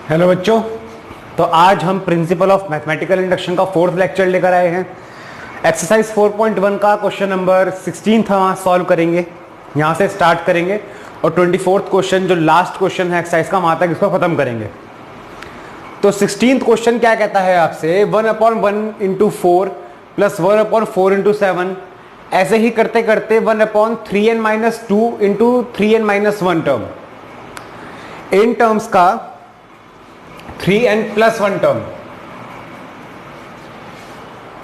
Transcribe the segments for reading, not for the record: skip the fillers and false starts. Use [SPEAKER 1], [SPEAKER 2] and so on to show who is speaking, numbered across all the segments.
[SPEAKER 1] Hello बच्चों, तो आज हम प्रिंसिपल ऑफ मैथमेटिकल इंडक्शन का फोर्थ लेक्चर लेकर आए हैं। एक्सरसाइज 4.1 का क्वेश्चन नंबर 16 था, सॉल्व करेंगे। यहाँ से स्टार्ट करेंगे और 24th क्वेश्चन जो लास्ट क्वेश्चन है एक्सरसाइज का, वहाँ तक इसको खत्म करेंगे। तो 16th क्वेश्चन क्या कहता है आपसे, 1/1 इंटू 4 प्लस 1/4 इंटू 7, ऐसे ही करते करते 1/3n-2 into 3n-1 term, in terms का 3n+1 टर्म,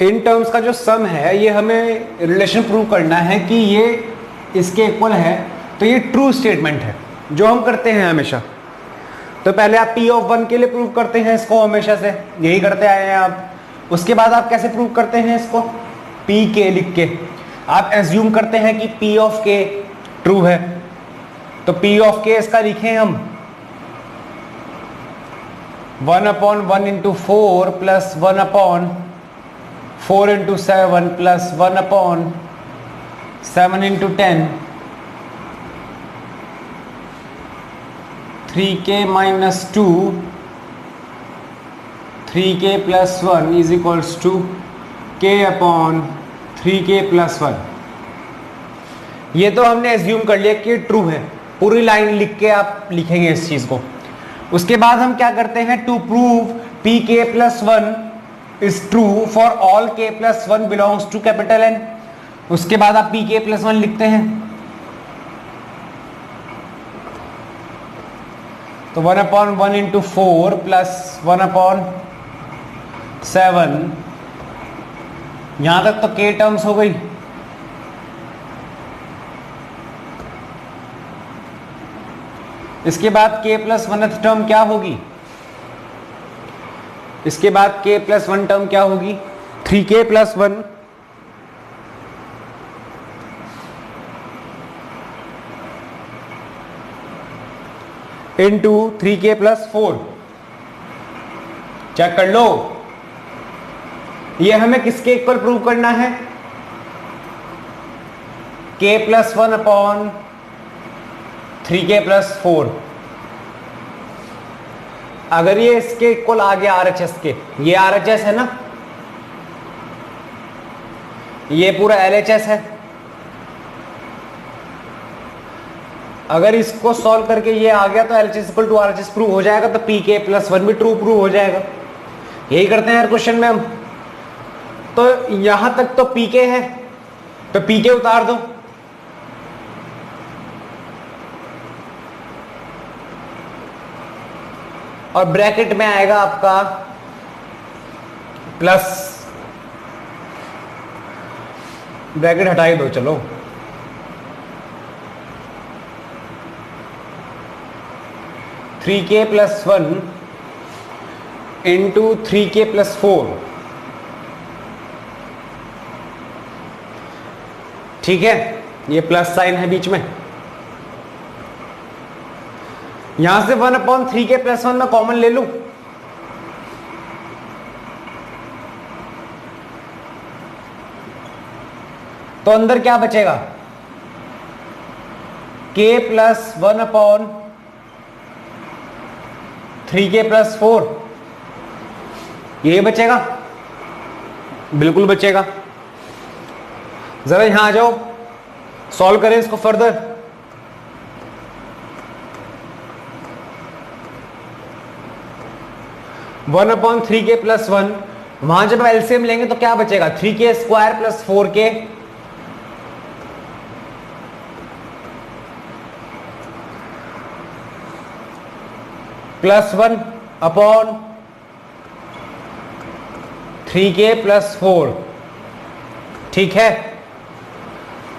[SPEAKER 1] इन टर्म्स का जो सम है ये हमें रिलेशन प्रूव करना है कि ये इसके इक्वल है। तो ये ट्रू स्टेटमेंट है जो हम करते हैं हमेशा। तो पहले आप P(1) के लिए प्रूव करते हैं इसको, हमेशा से यही करते आए हैं आप। उसके बाद आप कैसे प्रूव करते हैं इसको, Pk लिख के आप एज्यूम करते हैं कि P(k) ट्रू है। तो P(k) इसका लिखें हम 1/1 into 4 plus 1/4 into 7 plus 1/7 into 10, 3k-2 3k+1 is equals to k/3k+1। ये तो हमने एज्यूम कर लिया कि ट्रू है। पूरी लाइन लिख के आप लिखेंगे इस चीज को। उसके बाद हम क्या करते हैं, to prove Pk+1 is true for all k+1 belongs to capital N। उसके बाद आप Pk+1 लिखते हैं। तो 1/1 इंटू 4 प्लस 1/7, यहां तक तो k टर्म्स हो गई। इसके बाद k+1th टर्म क्या होगी, इसके बाद k+1 टर्म क्या होगी, 3k+1 इंटू 3k+4। चेक कर लो, ये हमें किसके इक्वल प्रूव करना है, k+1/3k+4। अगर ये इसके इक्वल आ गया RHS के, ये RHS है ना, ये पूरा LHS है। अगर इसको सॉल्व करके ये आ गया तो LHS equal to RHS prove हो जाएगा, तो Pk+1 भी ट्रू प्रूव हो जाएगा। यही करते हैं हर क्वेश्चन में हम। तो यहां तक तो Pk है, तो Pk उतार दो। और ब्रैकेट में आएगा आपका प्लस, ब्रैकेट हटाई दो चलो, (3k+1 इंटू 3k+4। ठीक है, ये प्लस साइन है बीच में। यहां से 1/3k+1 में कॉमन ले लूं, तो अंदर क्या बचेगा, k+1/3k+4, यही बचेगा, बिल्कुल बचेगा। जरा यहां आ जाओ, सॉल्व करें इसको फर्दर। 1/3k+1, वहां जब एलसीएम लेंगे तो क्या बचेगा, 3k² प्लस 4k +1/3k+4। ठीक है,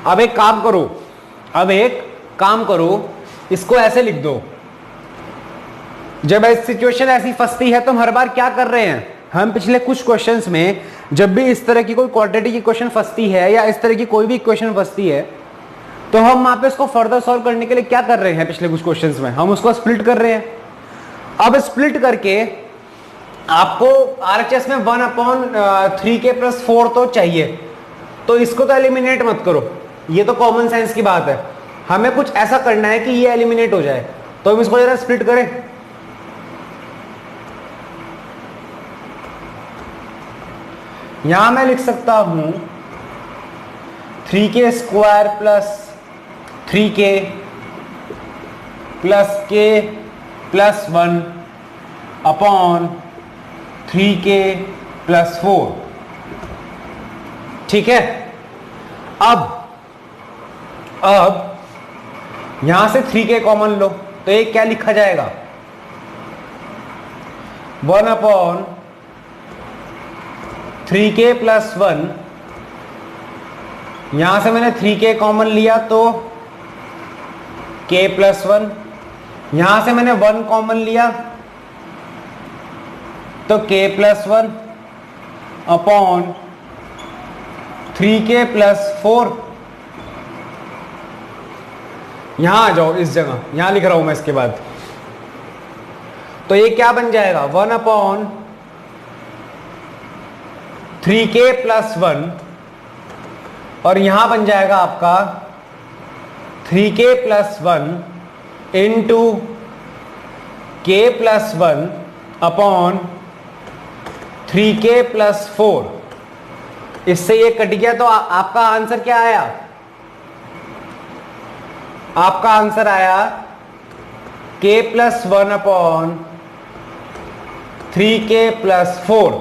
[SPEAKER 1] अब एक काम करो, इसको ऐसे लिख दो। जब सिचुएशन ऐसी फंसती है तो हम हर बार क्या कर रहे हैं, हम पिछले कुछ क्वेश्चंस में जब भी इस तरह की कोई क्वाड्रेटिक इक्वेशन फंसती है या इस तरह की कोई भी इक्वेशन फंसती है, तो हम वहां पे इसको फर्दर सॉल्व करने के लिए क्या कर रहे हैं, पिछले कुछ क्वेश्चंस में हम उसको स्प्लिट कर रहे हैं। अब स्प्लिट करके आपको RHS में 1/3k+4 तो चाहिए, तो इसको तो एलिमिनेट मत करो, ये तो कॉमन सेंस की बात है। हमें कुछ ऐसा करना है कि ये एलिमिनेट हो जाए, तो हम इसको जरा स्प्लिट करें। यहां मैं लिख सकता हूं 3k square plus 3k plus k plus 1 upon 3k plus 4। ठीक है, अब यहां से 3k कॉमन लो तो ये क्या लिखा जाएगा, 1 अपॉन 3k प्लस 1। यहां से मैंने 3k कॉमन लिया तो k प्लस 1, यहां से मैंने 1 कॉमन लिया तो k plus 1 upon 3k plus 4। यहां आ जाओ, इस जगह यहां लिख रहा हूं मैं इसके बाद, तो ये क्या बन जाएगा 1 अपॉन 3k प्लस 1 और यहां बन जाएगा आपका 3k plus 1 into k plus 1 upon 3k plus 4। इससे ये कट गया तो आपका आंसर क्या आया, आपका आंसर आया k plus 1 upon 3k plus 4।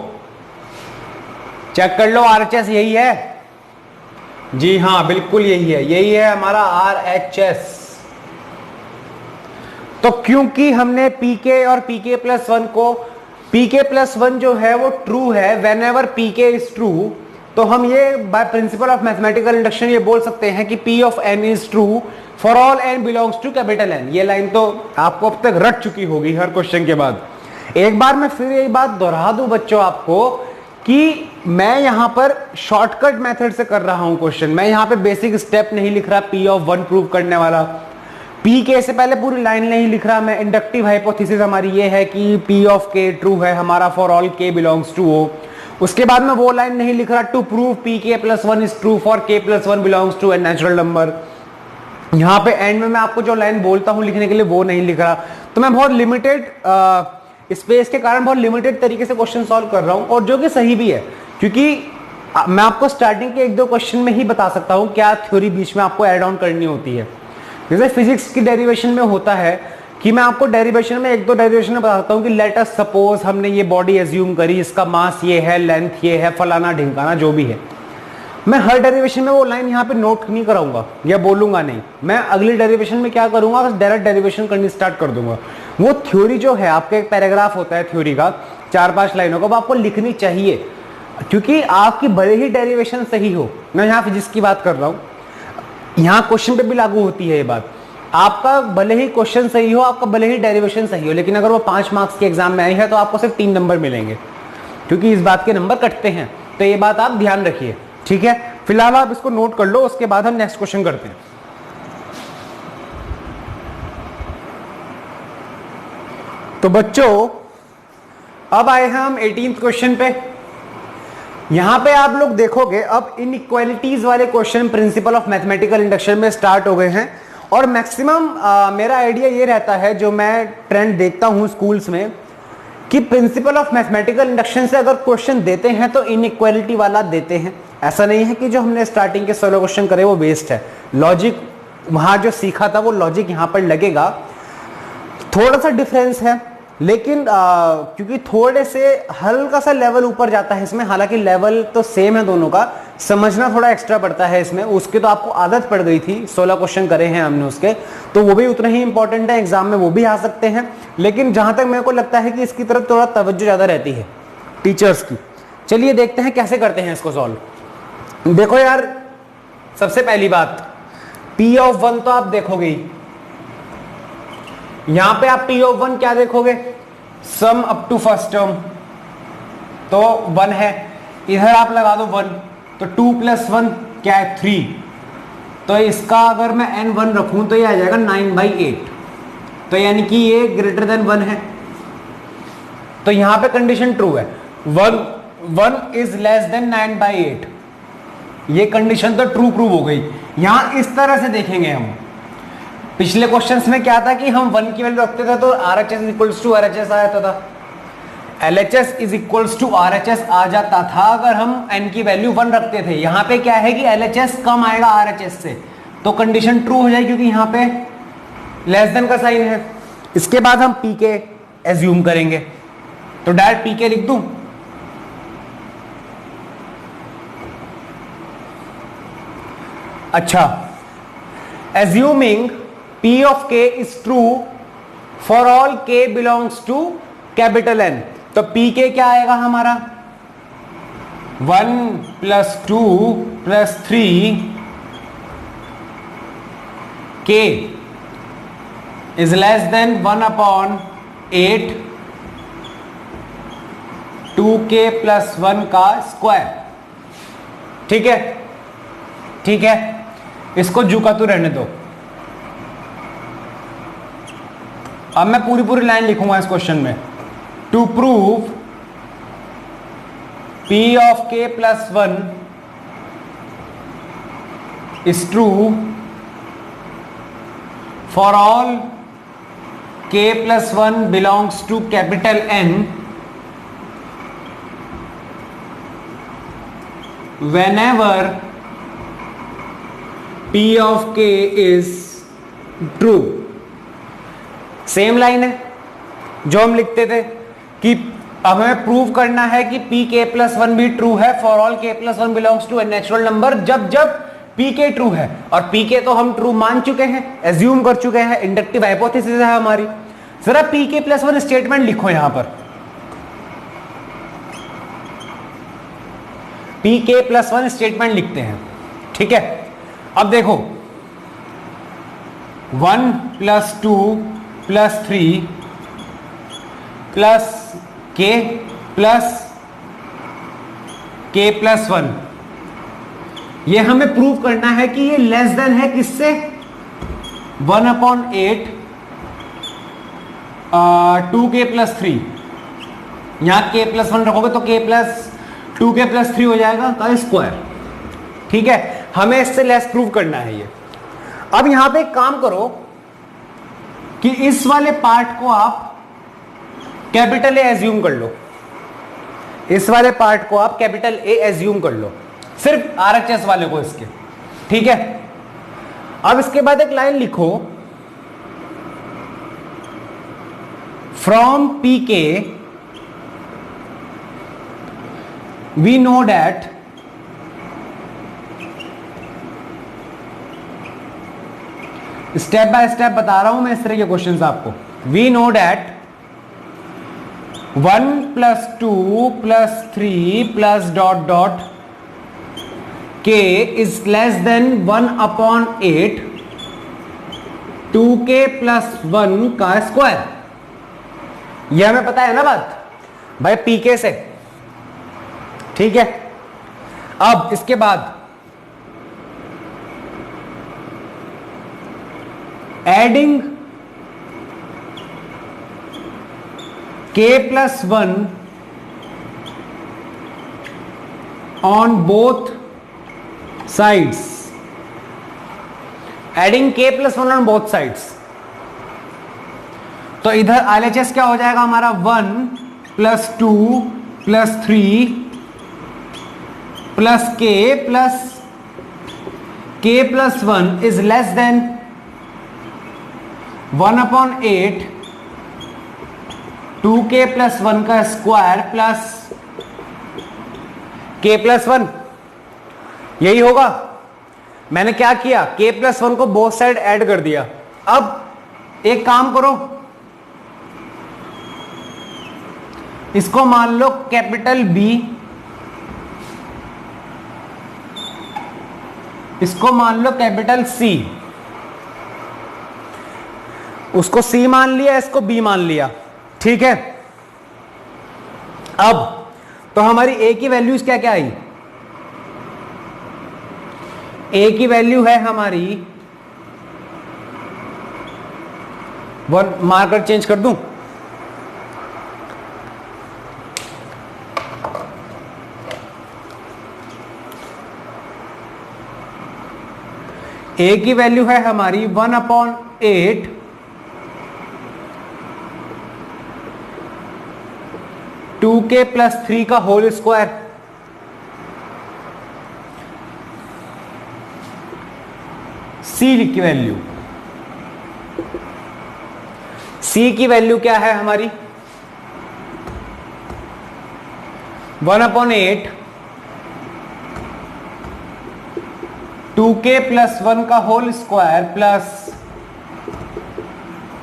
[SPEAKER 1] Check कर लो RHS यही है, जी हाँ बिल्कुल यही है हमारा RHS। तो क्योंकि हमने pk और pk प्लस 1 को, pk प्लस 1 जो है वो ट्रू है whenever pk is true, तो हम ये by principle of mathematical induction ये बोल सकते हैं कि p of n is true for all n belongs to capital N। ये लाइन तो आपको अब तक रट चुकी होगी हर क्वेश्चन के बाद। एक बार मैं फिर यही बात दोहरा दूं बच्चों आपको कि मैं यहां पर शॉर्टकट मेथड से कर रहा हूं क्वेश्चन, मैं यहां पे बेसिक स्टेप नहीं लिख रहा p ऑफ 1 प्रूव करने वाला, pk से पहले पूरी लाइन नहीं लिख रहा मैं। इंडक्टिव हाइपोथेसिस हमारी ये है कि p ऑफ k ट्रू है हमारा for all k belongs to o। उसके बाद मैं वो लाइन नहीं लिख रहा to prove pk plus 1 is true for k plus 1 belongs to N natural number. यहां पे एंड में मैं आपको जो लाइन बोलता हूं लिखने के लिए वो नहीं लिख रहा। तो मैं बहुत लिमिटेड स्पेस के कारण बहुत लिमिटेड तरीके से क्वेश्चन सॉल्व कर रहा हूं, और जो कि सही भी है, क्योंकि मैं आपको स्टार्टिंग के 1-2 क्वेश्चन में ही बता सकता हूं क्या थ्योरी बीच में आपको ऐड ऑन करनी होती है। जैसे फिजिक्स की डेरिवेशन में होता है कि मैं आपको डेरिवेशन में 1-2 डेरिवेशन में बताता हूं कि लेट अस सपोज हमने ये बॉडी एज्यूम करी, इसका मास ये है, लेंथ ये है, फलाना ढिमकाना जो भी है। मैं हर डेरिवेशन में वो लाइन यहाँ पे नोट नहीं कराऊंगा या बोलूंगा नहीं, मैं अगली डेरिवेशन में क्या करूंगा, डायरेक्ट डेरिवेशन करनी स्टार्ट कर दूंगा। वो थ्योरी जो है आपका एक पैराग्राफ होता है थ्योरी का 4-5 लाइनों का, वो आपको लिखनी चाहिए, क्योंकि आपकी भले ही डेरिवेशन सही हो। मैं यहाँ फिजिक्स की बात कर रहा हूँ, यहाँ क्वेश्चन पे भी लागू होती है ये बात। आपका भले ही क्वेश्चन सही हो, आपका भले ही डेरिवेशन सही हो, लेकिन अगर वो 5 मार्क्स के एग्जाम में आई है तो आपको सिर्फ 3 नंबर मिलेंगे, क्योंकि इस बात के नंबर कटते हैं। तो ये बात आप ध्यान रखिए, ठीक है। फिलहाल आप इसको नोट कर लो, उसके बाद हम नेक्स्ट क्वेश्चन करते हैं। तो बच्चों अब आए हैं हम 18th क्वेश्चन पे। यहां पे आप लोग देखोगे अब इनइक्वालिटीज वाले question principal of mathematical induction में स्टार्ट हो गए हैं, और मैक्सिमम मेरा आइडिया ये रहता है, जो मैं ट्रेंड देखता हूं स्कूल्स में, कि प्रिंसिपल ऑफ मैथमेटिकल इंडक्शन से अगर क्वेश्चन देते हैं तो इनइक्वालिटी वाला देते हैं। ऐसा नहीं है कि जो हमने स्टार्टिंग के 16 क्वेश्चन करे वो वेस्ट है, लॉजिक वहां जो सीखा था वो लॉजिक यहां पर लगेगा। थोड़ा सा डिफरेंस है, लेकिन क्योंकि थोड़े से हल्का सा लेवल ऊपर जाता है इसमें, हालांकि लेवल तो सेम है दोनों का, समझना थोड़ा एक्स्ट्रा पड़ता है इसमें। उसके तो आपको आदत पड़ गई थी, 16 क्वेश्चन करे हैं हमने उसके, तो वो भी उतना ही इंपॉर्टेंट है, एग्जाम में वो भी आ सकते हैं। लेकिन जहां तक मेरे को लगता है कि इसकी तरफ थोड़ा तवज्जो ज्यादा रहती है टीचर्स की। चलिए देखते हैं कैसे करते हैं इसको सॉल्व। देखो यार, सबसे पहली बात P ऑफ 1 तो आप देखोगे ही, यहां पे आप P ऑफ 1 क्या देखोगे, sum up to first term तो 1 है, इधर आप लगा दो 1, तो 2 + 1 क्या है 3, तो इसका अगर मैं n1 रखूं तो ये आ जाएगा 9/8, तो यानी कि ये ग्रेटर देन 1 है। तो यहां पे कंडीशन ट्रू है, 1 इज लेस देन 9/8, ये कंडीशन तो ट्रू प्रूव हो गई। यहां इस तरह से देखेंगे हम, पिछले क्वेश्चंस में क्या था कि हम 1 की वैल्यू रखते थे तो RHS = RHS आ जाता था, LHS is equals to RHS आ जाता था अगर हम n की वैल्यू 1 रखते थे। यहां पे क्या है कि LHS कम आएगा RHS से, तो कंडीशन ट्रू हो जाएगी क्योंकि यहां पे लेस देन का साइन है। इसके बाद हम pk एज्यूम करेंगे, तो डायरेक्ट pk लिख दूं। अच्छा, assuming p of k is true for all k belongs to capital N, तो pk क्या आएगा हमारा 1 + 2 + 3 k is less then 1/8 2k + 1 का स्क्वायर। ठीक है, ठीक है, इसको जुका तो रहने दो। अब मैं पूरी लाइन लिखूंगा इस क्वेश्चन में। To prove p of k + 1 is true for all k + 1 belongs to capital N whenever p of k is true। Same line है जो हम लिखते थे कि अब हमें प्रूव करना है कि pk + 1 भी ट्रू है for all k + 1 belongs to a natural number, जब जब pk ट्रू है। और pk तो हम ट्रू मान चुके हैं, एज्यूम कर चुके हैं, इंडक्टिव हाइपोथेसिस है हमारी। जरा pk + 1 स्टेटमेंट लिखो यहां पर, pk + 1 स्टेटमेंट लिखते हैं। ठीक है, अब देखो 1 + 2 + 3 प्लस k + k+1, ये हमें प्रूव करना है कि ये लेस देन है किससे 1/8 2k + 3। यहां k+1 रखोगे तो k + 2k + 3 हो जाएगा का स्क्वायर। ठीक है, हमें इससे लेस प्रूव करना है ये। अब यहां पे एक काम करो कि इस वाले पार्ट को आप कैपिटल A एज्यूम कर लो, इस वाले पार्ट को आप कैपिटल A एज्यूम कर लो, सिर्फ RHS वाले को इसके। ठीक है, अब इसके बाद एक लाइन लिखो, from pk we know that step by step बता रहा हूं मैं इस तरह के क्वेश्चंस आपको। We know that 1 + 2 + 3 + ... k is less than 1/8 2k + 1 का स्क्वायर। यह हमें पता है ना बात भाई pk से। ठीक है, अब इसके बाद adding k + 1 on both sides, adding k + 1 on both sides, तो इधर LHS क्या हो जाएगा हमारा 1 + 2 + 3 + k + 1 is less than 1/8 2k + 1 का स्क्वायर प्लस k + 1, यही होगा। मैंने क्या किया, k + 1 को बोथ साइड ऐड कर दिया। अब एक काम करो, इसको मान लो कैपिटल B, इसको मान लो कैपिटल C, उसको C मान लिया, इसको B मान लिया। ठीक है, अब तो हमारी A की वैल्यूज क्या क्या आई, A की वैल्यू है हमारी 1, मार्कर चेंज कर दूं, A की वैल्यू है हमारी 1/8 2k प्लस 3 का होल स्क्वायर, c की वैल्यू, c की वैल्यू क्या है हमारी 1/8 2k प्लस 1 का whole square plus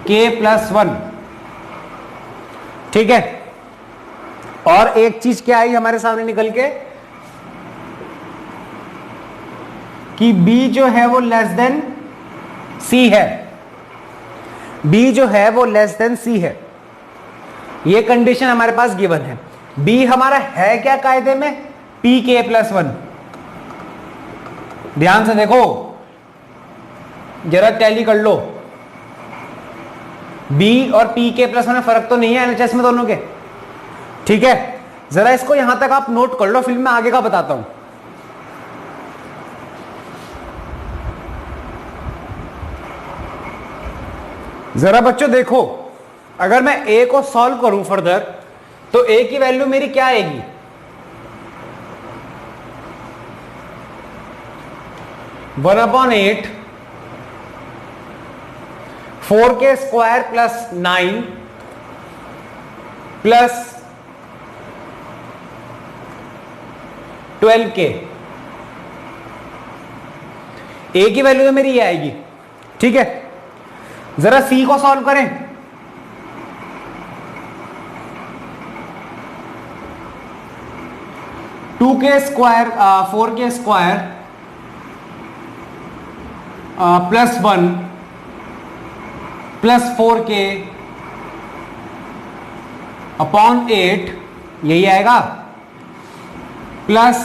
[SPEAKER 1] k plus 1। ठीक है, और एक चीज क्या आई हमारे सामने निकल के कि b जो है वो लेस देन c है, b जो है वो लेस देन c है। ये कंडीशन हमारे पास गिवन है। b हमारा है क्या कायदे में pk प्लस 1। ध्यान से देखो, जरा टैली कर लो, b और pk प्लस 1 में फर्क तो नहीं है एलएचएस में दोनों के। ठीक है, जरा इसको यहां तक आप नोट कर लो, फिर मैं आगे का बताता हूं। जरा बच्चों देखो, अगर मैं a को सॉल्व करूं फर्दर तो a की वैल्यू मेरी क्या आएगी 1/8 4k square plus 9 plus 12k। a की वैल्यू मेरी ये आएगी। ठीक है, जरा c को सॉल्व करें। टू के square 4k square plus 1 plus 4k upon 8, यही आएगा, प्लस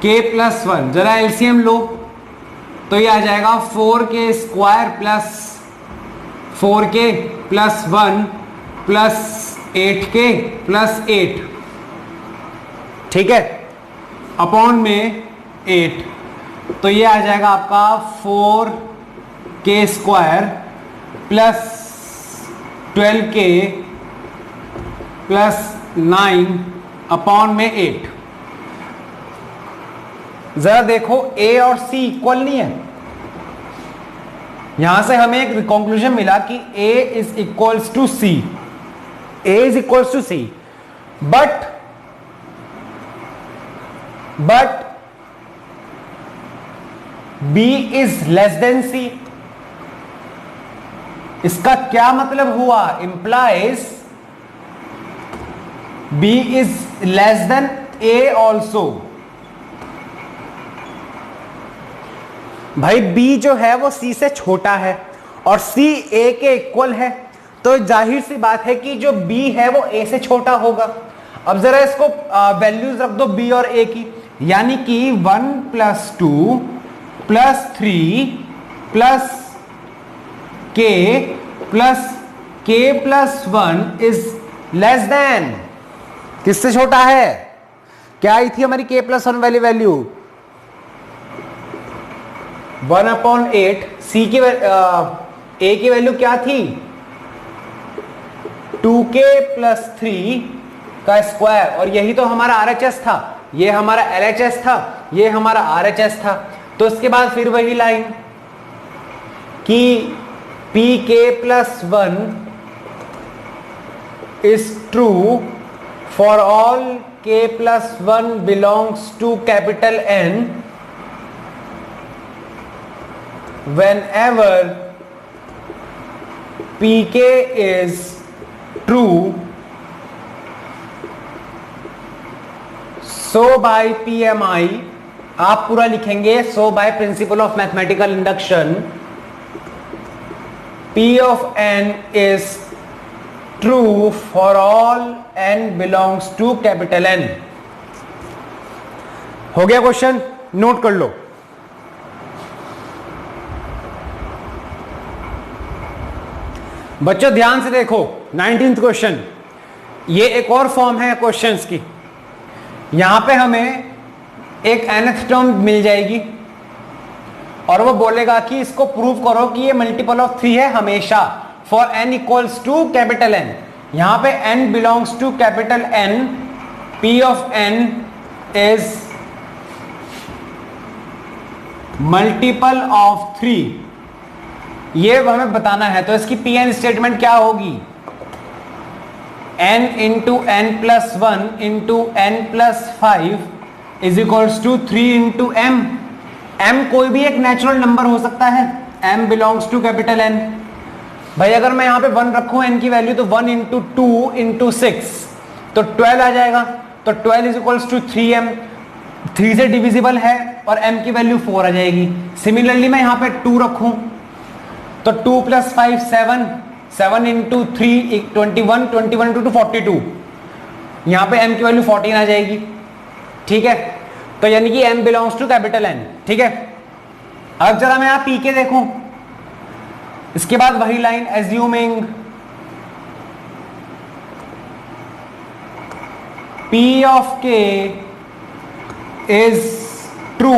[SPEAKER 1] k प्लस 1। जरा एलसीएम लो तो ये आ जाएगा 4k square plus 4k plus 1 plus 8k plus 8। ठीक है, अपॉन में 8, तो ये आ जाएगा आपका 4k square plus 12k plus 9 upon में 8। जरा देखो a और c इक्वल नहीं है। यहां से हमें एक कंक्लूजन मिला कि a is equals to c, a is equals to c, but b is less than c। इसका क्या मतलब हुआ, implies b is less than a also. भाई b जो है वो c से छोटा है और c a के इक्वल है, तो जाहिर सी बात है कि जो b है वो a से छोटा होगा। अब जरा इसको वैल्यूज रख दो b और a की, यानी कि 1 plus 2 plus 3 plus k plus 1 is less then, किससे छोटा है? क्या आई थी हमारी k प्लस 1 वाली वैल्यू 1/8। c की a की वैल्यू क्या थी 2k प्लस 3 का स्क्वायर, और यही तो हमारा RHS था, ये हमारा LHS था, ये हमारा RHS था। तो इसके बाद फिर वही लाइन कि pk plus 1 is true for all k plus 1 belongs to capital N whenever pk is true, so by PMI आप पूरा लिखेंगे, so by principle of mathematical induction P of n is true for all n belongs to capital N। हो गया question, note कर लो। बच्चों ध्यान से देखो 19th क्वेश्चन, ये एक और फॉर्म है क्वेश्चंस की। यहां पे हमें एक nth टर्म मिल जाएगी और वो बोलेगा कि इसको प्रूव करो कि ये मल्टीपल ऑफ 3 है हमेशा for n equals to capital N। यहां पे n belongs to capital N, P of n is multiple of 3, ये हमें बताना है। तो इसकी Pn स्टेटमेंट क्या होगी? n into n plus 1 into n plus 5 is equals to 3 into m. m कोई भी एक नेचुरल नंबर हो सकता है, m belongs to capital N। भाई अगर मैं यहां पे 1 रखूं n की वैल्यू, तो 1 इंटू 2 इंटू 6 तो 12 आ जाएगा। तो 12 इज इक्वल्स टू 3m, 3 से डिविजिबल है और m की वैल्यू 4 आ जाएगी। सिमिलरली मैं यहां पे 2 रखूं तो 2 प्लस 5 7, 7 इंटू 3 21, 21 इंटू 2 42, यहां पे m की वैल्यू 14 आ जाएगी। ठीक है, तो यानी कि m belongs to capital N। ठीक है, अब जरा मैं यहां पी के देखूं, इसके बाद वही line, assuming P of K is true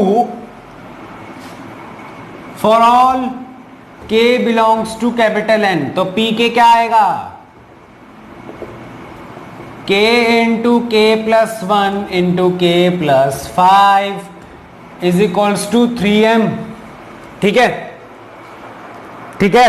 [SPEAKER 1] for all K belongs to capital N। तो P के क्या आएगा? K into K plus 1 into K plus 5 is equals to 3m। ठीक है, ठीक है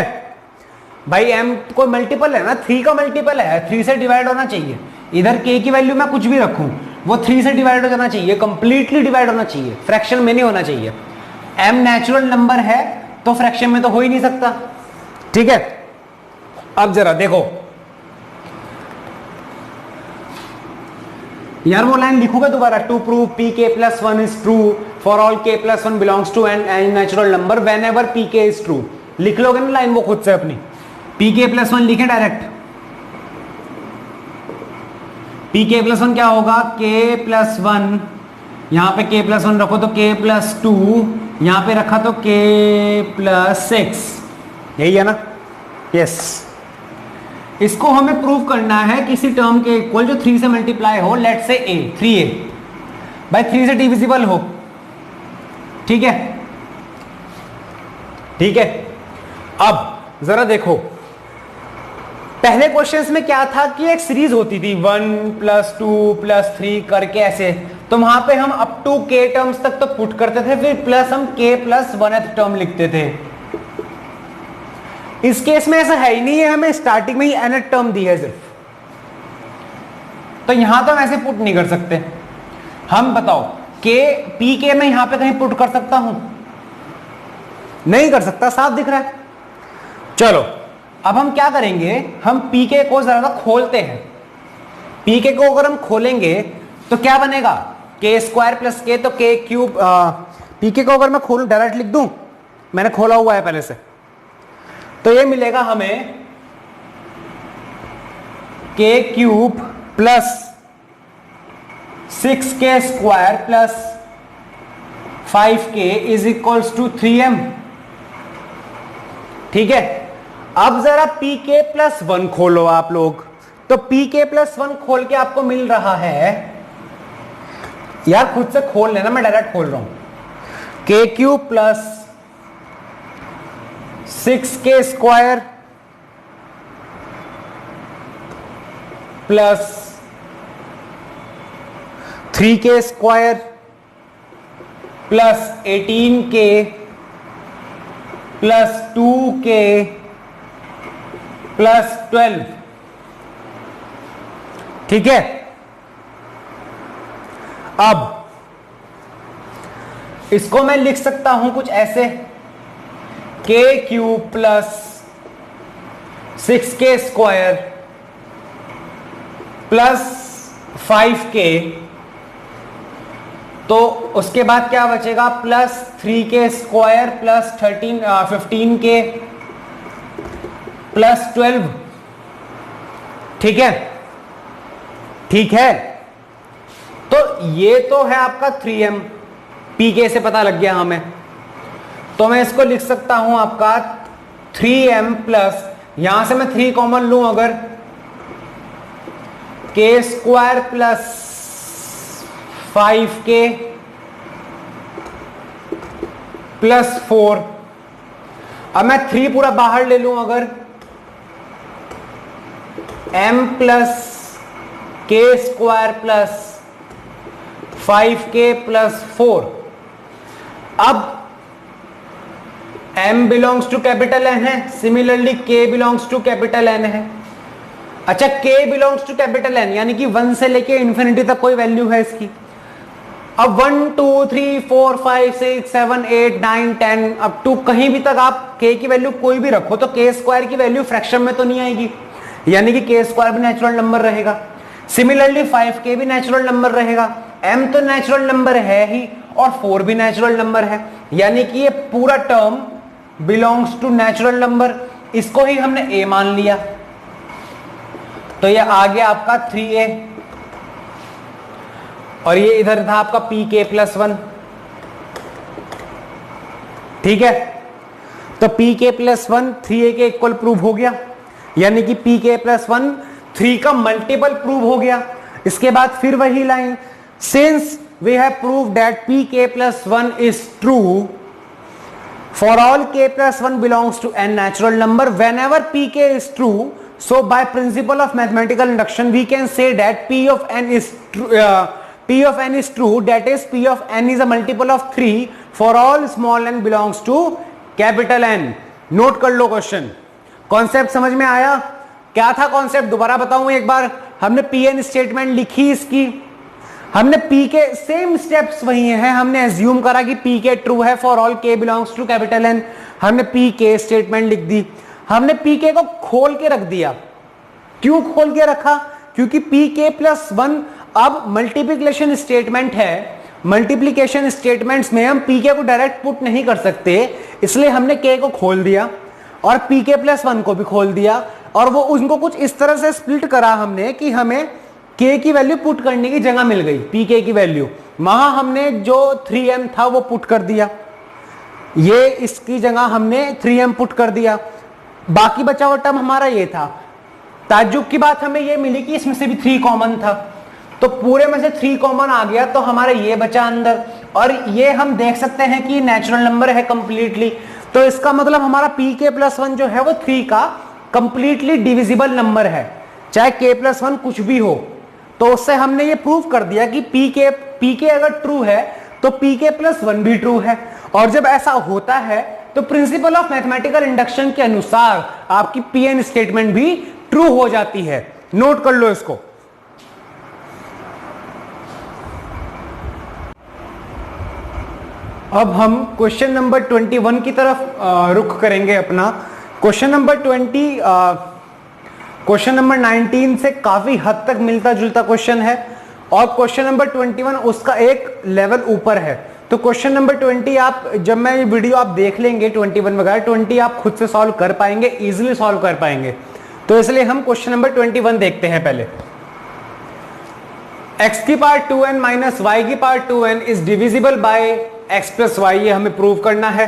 [SPEAKER 1] भाई, m कोई मल्टीपल है ना, 3 का मल्टीपल है, 3 से डिवाइड होना चाहिए। इधर k की वैल्यू मैं कुछ भी रखूं वो 3 से डिवाइड हो जाना चाहिए, कंप्लीटली डिवाइड होना चाहिए, फ्रैक्शन में नहीं होना चाहिए। m नेचुरल नंबर है तो फ्रैक्शन में तो हो ही नहीं सकता। ठीक है, अब जरा देखो यार, वो लाइन लिखूंगा दोबारा, to prove p k plus 1 is true for all k plus 1 belongs to N natural number whenever p k is true. लिख लोगे ना लाइन वो खुद से अपनी, पी के प्लस 1 लिखे डायरेक्ट। पी के प्लस 1 क्या होगा? k प्लस 1, यहां पे k प्लस 1 रखो तो k प्लस 2, यहां पे रखा तो k प्लस 6, यही है ना? यस, इसको हमें प्रूव करना है किसी टर्म के इक्वल जो 3 से मल्टीप्लाई हो, लेट से a, 3a भाई 3 से डिविजिबल हो। ठीक है, ठीक है, अब जरा देखो, पहले क्वेश्चंस में क्या था कि एक सीरीज होती थी 1 प्लस 2 प्लस 3 करके ऐसे, तो वहां पे हम अप टू k टर्म्स तक तो पुट करते थे, फिर प्लस हम k प्लस 1th टर्म लिखते थे। इस केस में ऐसा है ही नहीं है, हमें स्टार्टिंग में ही nth टर्म दी है सिर्फ, तो यहां तो हम ऐसे पुट नहीं कर सकते। हम बताओ k p के मैं यहां पे कहीं पुट कर सकता हूं? नहीं कर सकता, साफ दिख रहा है। चलो अब हम क्या करेंगे, हम पी के को जरा खोलते हैं। पी के को अगर हम खोलेंगे तो क्या बनेगा? के स्क्वायर प्लस के, तो के क्यूब। पी के को अगर मैं खोलूं, डायरेक्ट लिख दूं, मैंने खोला हुआ है पहले से, तो ये मिलेगा हमें k cube plus 6k square plus 5k is equals to 3m। ठीक है, अब जरा pk प्लस 1 खोलो आप लोग, तो pk प्लस 1 खोल के आपको मिल रहा है, यार खुद से खोल लेना, मैं डायरेक्ट खोल रहा हूं, k cube plus 6k square plus 3k square plus 18k plus 2k plus 12। ठीक है, अब इसको मैं लिख सकता हूं कुछ ऐसे, k cube plus 6k square plus 5k, तो उसके बाद क्या बचेगा? Plus 3k square plus 15k plus 12। ठीक है, ठीक है, तो ये तो है आपका 3m, pk से पता लग गया हमें, तो मैं इसको लिख सकता हूं आपका 3m प्लस, यहां से मैं 3 कॉमन लूं अगर, k square plus 5k plus 4, अब मैं 3 पूरा बाहर ले लूं अगर, m plus k square plus 5k plus 4। अब m belongs to capital n है, similarly k belongs to capital n है। अच्छा, k belongs to capital n यानी कि 1 से लेके इंफिनिटी तक कोई वैल्यू है इसकी। अब 1 2 3 4 5 6 7 8 9 10 अप टू कहीं भी तक आप k की वैल्यू कोई भी रखो तो k स्क्वायर की वैल्यू फ्रैक्शन में तो नहीं आएगी, यानी कि k स्क्वायर भी नेचुरल नंबर रहेगा। सिमिलरली 5k भी नेचुरल नंबर रहेगा, m तो नेचुरल नंबर है ही और 4 भी नेचुरल नंबर है, यानी कि ये पूरा term belongs to natural number. इसको ही हमने a मान लिया, तो ये आ गया आपका 3a और ये इधर था आपका pk प्लस 1। ठीक है, तो pk प्लस 1 3a के इक्वल प्रूव हो गया, यानी कि pk प्लस 1 3 का मल्टीपल प्रूव हो गया। इसके बाद फिर वही line, since we have prove that pk plus 1 is true for all k plus 1 belongs to n natural number whenever pk is true, so by principle of mathematical induction we can say that p of n is true, that is p of n is a multiple of 3 for all small n belongs to capital N। Note कर लो question, concept समझ में आया? क्या था concept, दोबारा बताऊं एक बार। हमने pn स्टेटमेंट लिखी इसकी, हमने p के सेम स्टेप्स वही हैं, हमने एज्यूम करा कि p के ट्रू है for all k belongs to capital N, हमने p के स्टेटमेंट लिख दी, हमने pk को खोल के रख दिया। क्यों खोल के रखा? क्योंकि pk प्लस 1 अब मल्टीप्लिकेशन स्टेटमेंट है, मल्टीप्लिकेशन स्टेटमेंट्स में हम pk को डायरेक्ट पुट नहीं कर सकते, इसलिए हमने k को खोल दिया और pk प्लस 1 को भी खोल दिया, और वो उनको कुछ इस तरह से स्प्लिट करा हमने कि हमें k की वैल्यू पुट करने की जगह मिल गई, pk की वैल्यू। वहां हमने जो 3m था वो पुट कर दिया, ये इसकी जगह हमने 3m पुट कर दिया, बाकी बचा हुआ टर्म हमारा ये था। ताज्जुब की बात हमें ये मिली कि इसमें से भी 3 कॉमन था, तो पूरे में से 3 कॉमन आ गया, तो हमारा ये बचा अंदर, और ये हम देख सकते हैं कि नेचुरल नंबर है कंप्लीटली, तो इसका मतलब हमारा pk प्लस 1 जो है वो 3 का कंप्लीटली डिविजिबल नंबर है, चाहे k प्लस 1 कुछ भी हो। तो उससे हमने ये प्रूव कर दिया कि pk अगर ट्रू है तो pk प्लस 1 भी ट्रू है, और जब ऐसा होता है तो प्रिंसिपल ऑफ मैथमेटिकल इंडक्शन के अनुसार आपकी pn स्टेटमेंट भी ट्रू हो जाती है। नोट कर लो इसको। अब हम क्वेश्चन नंबर 21 की तरफ रुख करेंगे अपना। क्वेश्चन नंबर 20 क्वेश्चन नंबर 19 से काफी हद तक मिलता जुलता क्वेश्चन है, और क्वेश्चन नंबर 21 उसका एक लेवल ऊपर है। तो क्वेश्चन नंबर 20 आप जब मैं ये वीडियो आप देख लेंगे 21 वगैरह 20 आप खुद से सॉल्व कर पाएंगे, इजीली सॉल्व कर पाएंगे, तो इसलिए हम क्वेश्चन नंबर 21 देखते हैं पहले। x की पावर 2n माइनस y की power 2n is divisible by x plus y, ये हमें प्रूव करना है।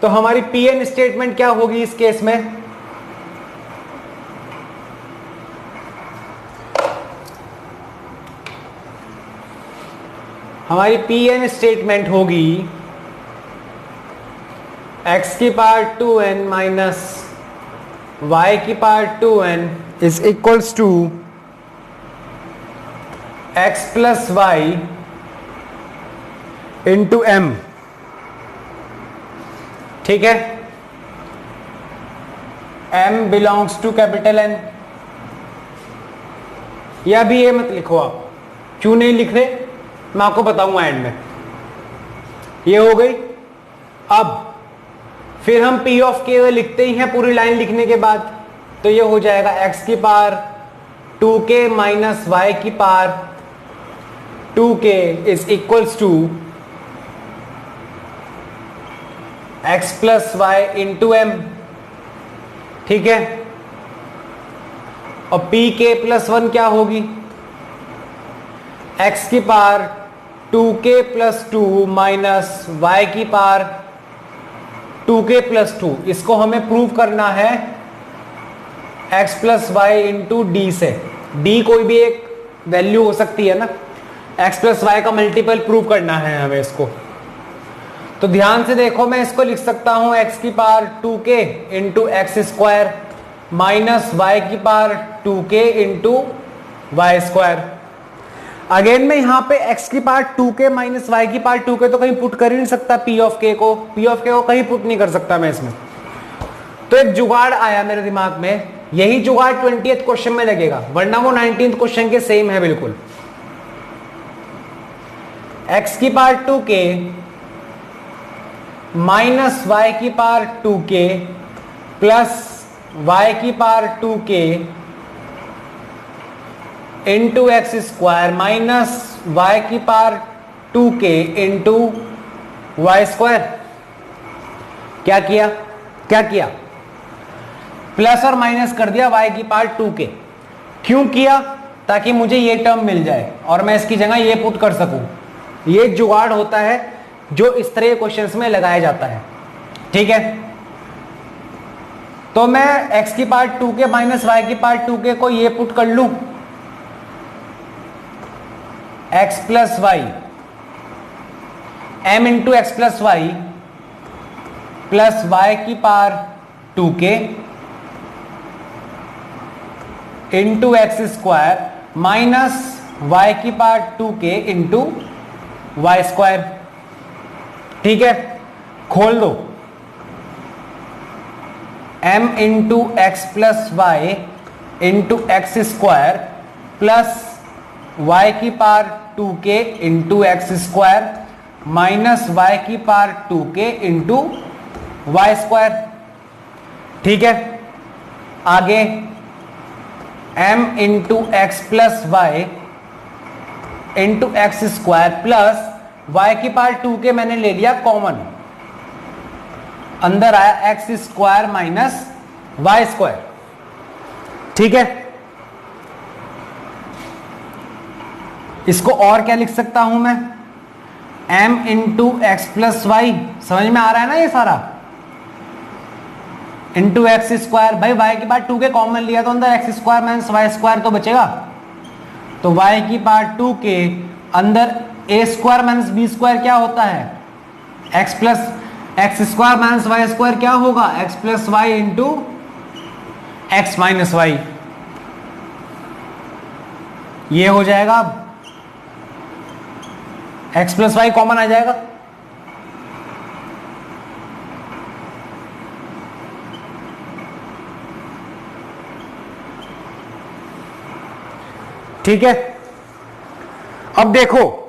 [SPEAKER 1] तो हमारी pn स्टेटमेंट क्या होगी इस केस में? हमारी pn स्टेटमेंट होगी x की पावर 2n माइनस y की power 2n is equals to x plus y into m। ठीक है, m belongs to capital N। या भी ये मत लिखो आप, क्यों नहीं लिख रहे मैं आपको बताऊंगा एंड में। ये हो गई। अब फिर हम p ऑफ k लिखते ही हैं पूरी लाइन लिखने के बाद, तो ये हो जाएगा x की पावर 2k माइनस y की power 2k is equals to x plus y into m. ठीक है, और pk प्लस 1 क्या होगी? x की power 2k plus 2 minus y की पावर 2k प्लस 2। इसको हमें प्रूव करना है x plus y into d से। d कोई भी एक वैल्यू हो सकती है ना, x प्लस वाई का मल्टीपल प्रूव करना है हमें इसको। तो ध्यान से देखो, मैं इसको लिख सकता हूं x की power 2k into x square minus y की power 2k into y square. Again मैं यहां पे x की पावर 2k माइनस वाई की पावर 2k तो कहीं पुट कर ही नहीं सकता, p ऑफ k को कहीं पुट नहीं कर सकता मैं इसमें। तो एक जुगाड़ आया मेरे दिमाग में, यही जुगाड़ 20th क्वेश्चन में लगेगा, वरना वो 19th क्वेश्चन के सेम है बिल्कुल। x की पावर 2k माइनस वाई की पावर 2k प्लस y की power 2k into x square minus y की power 2k into y square. क्या किया प्लस और माइनस कर दिया y की पावर 2k। क्यों किया? ताकि मुझे ये टर्म मिल जाए और मैं इसकी जगह ये पुट कर सकूं। ये जुगाड़ होता है जो इस तरह के क्वेश्चंस में लगाया जाता है, ठीक है। तो मैं x की पावर 2k माइनस वाई की पावर 2k को ये पुट कर लूं, x plus y m into x plus y plus y की power 2k into x square minus y की power 2k into y square. ठीक है, खोल दो। m into x plus y into x square plus y की power 2k into x square minus y की power 2k into y square. ठीक है, आगे m into x plus y into x square plus y की power 2k मैंने ले लिया common, अंदर आया x square minus y square. ठीक है, इसको और क्या लिख सकता हूं मैं, m into x plus y, समझ में आ रहा है ना ये सारा, इंटू एक्स स्क्वायर। भाई वाई की पावर 2k कॉमन लिया तो अंदर x square minus y square तो बचेगा, तो वाई की पावर 2k अंदर a square minus b square क्या होता है, x plus x square minus y square क्या होगा, x plus y into x minus y. ये हो जाएगा, एक्स प्लस वाई कॉमन आ जाएगा। ठीक है, अब देखो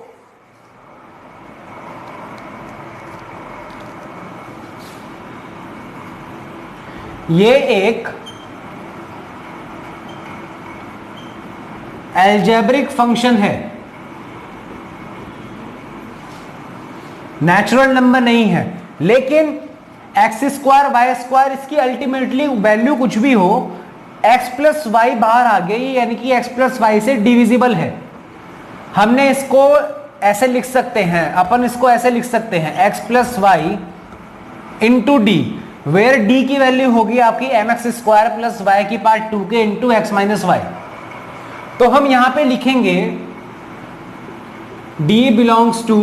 [SPEAKER 1] ये एक अलजेब्रिक फंक्शन है, नेचुरल नंबर नहीं है, लेकिन एक्स स्क्वायर वाई स्क्वायर इसकी अल्टीमेटली वैल्यू कुछ भी हो, एक्स प्लस वाई बाहर आ गई, यानी कि एक्स प्लस वाई से डिविजिबल है। हमने इसको ऐसे लिख सकते हैं, अपन इसको ऐसे लिख सकते हैं, x plus y into d, where d की वैल्यू होगी आपकी m x square plus y की power 2k into x minus y. तो हम यहां पे लिखेंगे d belongs to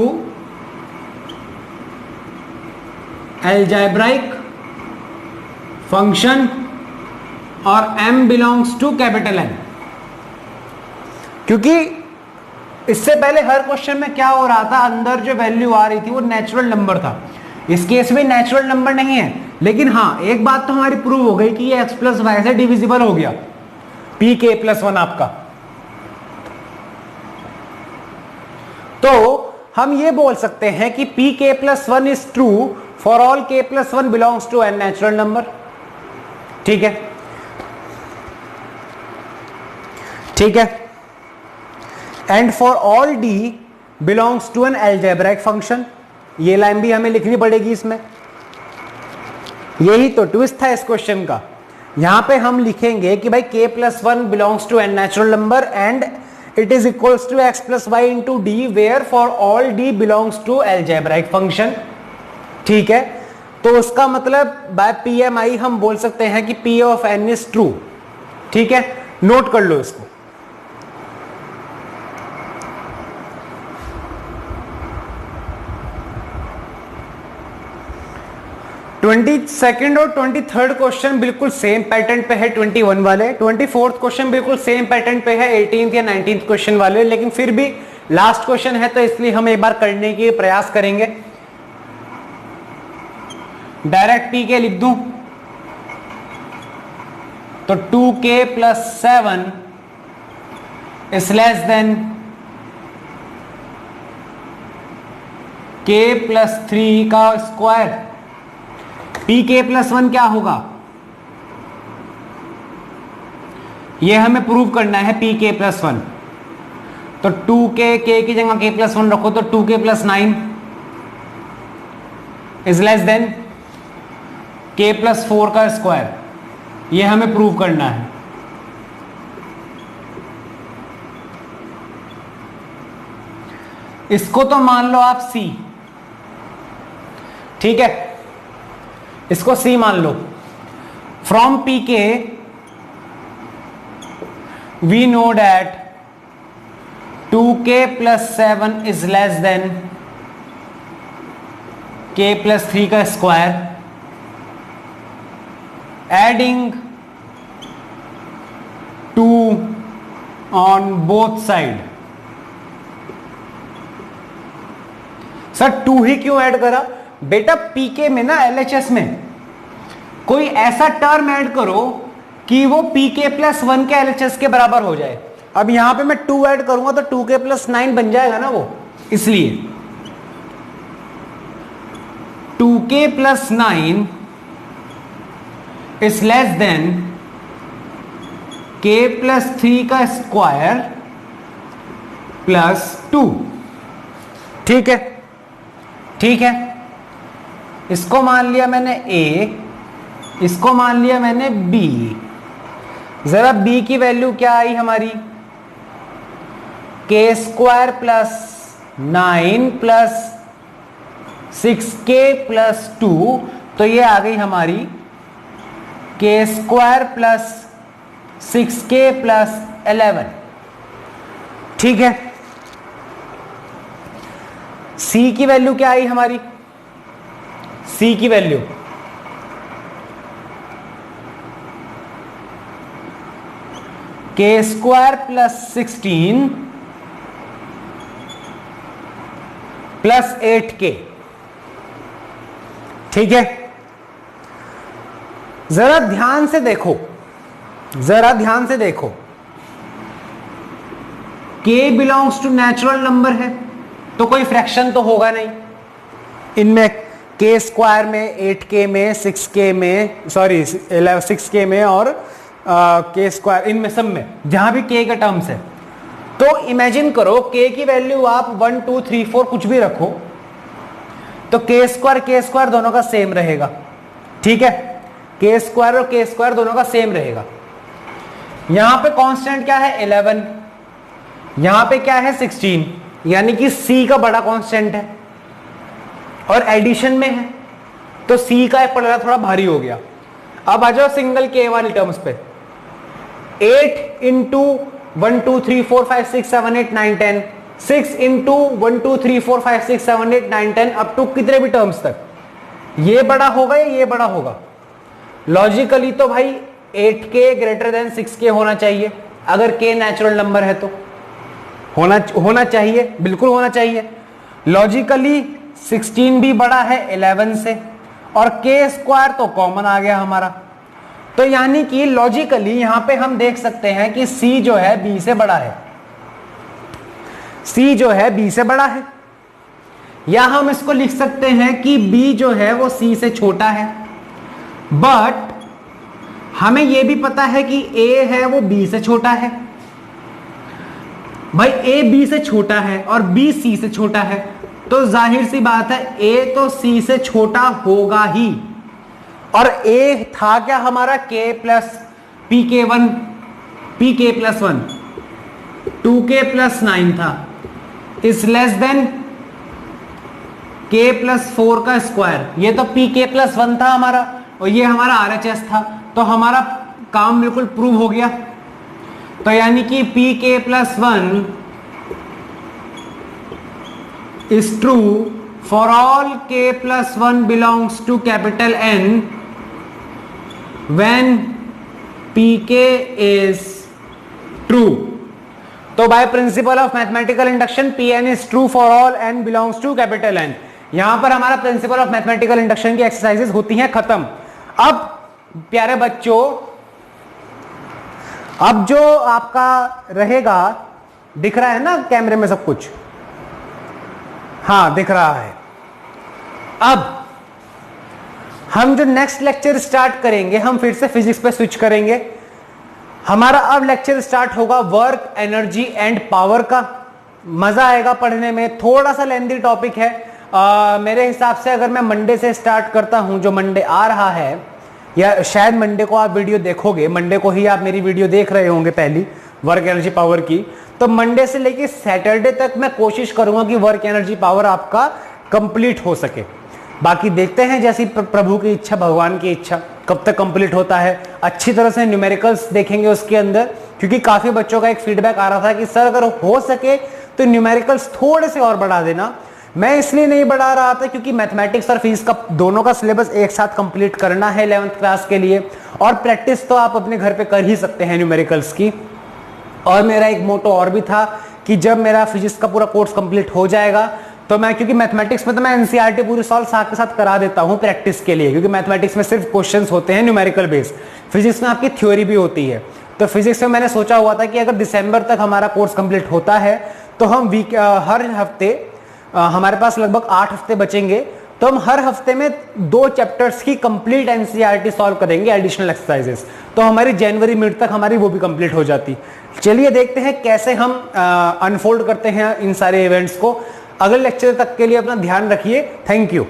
[SPEAKER 1] algebraic function और m belongs to capital N, क्योंकि इससे पहले हर क्वेश्चन में क्या हो रहा था, अंदर जो वैल्यू आ रही थी वो नेचुरल नंबर था। इस केस में नेचुरल नंबर नहीं है, लेकिन हाँ एक बात तो हमारी प्रूव हो गई कि ये x प्लस वाई से डिविजिबल हो गया, pk प्लस 1 आपका। तो हम ये बोल सकते हैं कि pk plus 1 is true for all k plus 1 belongs to N natural number. ठीक है, ठीक है, and for all d belongs to an algebraic function. ये लाइन भी हमें लिखनी पड़ेगी इसमें, यही तो ट्विस्ट था इस क्वेश्चन का। यहां पे हम लिखेंगे कि भाई k plus 1 belongs to N natural number and it is equals to x plus y into d, where for all d belongs to algebraic function. ठीक है, तो उसका मतलब बाय PMI हम बोल सकते हैं कि P of n is true. ठीक है, नोट कर लो इसको। 22nd और 23rd क्वेश्चन बिल्कुल सेम पैटर्न पे है 21 वाले, 24th क्वेश्चन बिल्कुल सेम पैटर्न पे है 18th या 19th क्वेश्चन वाले, लेकिन फिर भी लास्ट क्वेश्चन है तो इसलिए हम एक बार करने की प्रयास करेंगे। डायरेक्ट पी के लिख दूं तो 2k + 7 is less than k + 3 का स्क्वायर। pk + 1 क्या होगा, यह हमें प्रूव करना है। pk + 1 तो 2k, k की जगह k + 1 रखो तो 2k + 9 is less than k + 4 का स्क्वायर। यह हमें प्रूव करना है। इसको तो मान लो आप c, ठीक है, इसको c मान लो। From pk we know that 2k + 7 is less than k + 3 का square. Adding 2 on both side. Sir 2 ही क्यों ऐड करा बेटा, pk में ना LHS में कोई ऐसा टर्म ऐड करो कि वो pk + 1 के LHS के बराबर हो जाए। अब यहां पे मैं 2 ऐड करूंगा तो 2k + 9 बन जाएगा ना वो, इसलिए 2k + 9 is less than k + 3 का स्क्वायर +2। ठीक है, ठीक है, इसको मान लिया मैंने a, इसको मान लिया मैंने b। जरा b की वैल्यू क्या आई हमारी, k² + 9 + 6k + 2, तो ये आ गई हमारी k² + 6k + 11। ठीक है, c की वैल्यू क्या आई हमारी, c की वैल्यू k² + 16 + 8k। ठीक है, जरा ध्यान से देखो, जरा ध्यान से देखो, k belongs to natural number है तो कोई फ्रैक्शन तो होगा नहीं इनमें। k² में, 8k में, 6k में, सॉरी 6k में और k², इनमें सब में जहां भी k का टर्म्स है। तो इमेजिन करो k की वैल्यू आप 1 2 3 4 कुछ भी रखो तो k² दोनों का सेम रहेगा। ठीक है, k² और k² दोनों का सेम रहेगा। यहां पे कांस्टेंट क्या है 11, यहां पे क्या है 16, यानी कि c का बड़ा कांस्टेंट है और एडिशन में है तो c का पलड़ा थोड़ा भारी हो गया। अब आ जाओ सिंगल k वाली टर्म्स पे। 8 × 1 2 3 4 5 6 7 8 9 10, 6 × 1 2 3 4 5 6 7 8 9 10 अप टू कितने भी टर्म्स तक, ये बड़ा होगा या ये बड़ा होगा। लॉजिकली तो भाई 8k > 6k होना चाहिए, अगर k नेचुरल नंबर है तो होना चाहिए, बिल्कुल होना चाहिए। लॉजिकली 16 भी बड़ा है 11 से और k² तो कॉमन आ गया हमारा। तो यानी कि लॉजिकली यहां पे हम देख सकते हैं कि c जो है b से बड़ा है, c जो है b से बड़ा है, या हम इसको लिख सकते हैं कि b जो है वो c से छोटा है। बट हमें यह भी पता है कि a है वो b से छोटा है। भाई a b से छोटा है और b c से छोटा है तो जाहिर सी बात है a तो c से छोटा होगा ही। और a था क्या हमारा k + pk1, pk + 1, 2k + 9 था, इज लेस देन k + 4 का स्क्वायर। ये तो pk + 1 था हमारा और ये हमारा RHS था, तो हमारा काम बिल्कुल प्रूव हो गया। तो यानी कि pk + 1 is true for all k+1 belongs to capital N when pk is true. तो by principle of mathematical induction Pn is true for all n belongs to capital N। यहां पर हमारा प्रिंसिपल ऑफ मैथमेटिकल इंडक्शन की exercises होती हैं खत्म। अब प्यारे बच्चों, अब जो आपका रहेगा, दिख रहा है ना कैमरे में सब कुछ? हाँ दिख रहा है। अब हम जो नेक्स्ट लेक्चर स्टार्ट करेंगे, हम फिर से फिजिक्स पे स्विच करेंगे। हमारा अब लेक्चर स्टार्ट होगा वर्क, एनर्जी एंड पावर का। मजा आएगा पढ़ने में, थोड़ा सा लेंथी टॉपिक है। मेरे हिसाब से अगर मैं मंडे से स्टार्ट करता हूं, जो मंडे आ रहा है, या शायद मंडे को आप वीडियो देखोगे, मंडे को ही आप मेरी वीडियो देख रहे होंगे पहली वर्क एनर्जी पावर की, तो मंडे से लेके सैटरडे तक मैं कोशिश करूंगा कि वर्क एनर्जी पावर आपका कंप्लीट हो सके। बाकी देखते हैं जैसी प्रभु की इच्छा, भगवान की इच्छा, कब तक कंप्लीट होता है। अच्छी तरह से न्यूमेरिकल्स देखेंगे उसके अंदर, क्योंकि काफी बच्चों का एक फीडबैक आ रहा था कि सर अगर हो सके तो न्यूमेरिकल्स थोड़े से और बढ़ा देना। मैं इसलिए नहीं बढ़ा रहा था क्योंकि मैथमेटिक्स और फिजिक्स का दोनों का सिलेबस एक साथ कंप्लीट करना है 11th क्लास के लिए, और प्रैक्टिस तो आप अपने घर पे कर ही सकते हैं न्यूमेरिकल्स की। और मेरा एक मोटो और भी था कि जब मेरा फिजिक्स का पूरा कोर्स कंप्लीट हो जाएगा तो मैं, क्योंकि मैथमेटिक्स में तो मैं एनसीईआरटी पूरी सॉल्व साथ के साथ करा देता हूं प्रैक्टिस के लिए, क्योंकि मैथमेटिक्स में सिर्फ क्वेश्चंस होते हैं न्यूमेरिकल बेस्ड, फिजिक्स में आपकी थ्योरी भी होती है। तो फिजिक्स में मैंने सोचा हुआ था कि अगर दिसंबर तक हमारा कोर्स कंप्लीट होता है तो हम हर हफ्ते, हमारे पास लगभग 8 हफ्ते बचेंगे, तो हम हर हफ्ते में 2 चैप्टर्स की कंप्लीट एनसीईआरटी सॉल्व करेंगे, एडिशनल एक्सरसाइजेस। तो हमारी जनवरी मिड तक हमारी वो भी कंप्लीट हो जाती। चलिए देखते हैं कैसे हम अनफोल्ड करते हैं इन सारे इवेंट्स को। अगले लेक्चर तक के लिए अपना ध्यान रखिए। Thank you.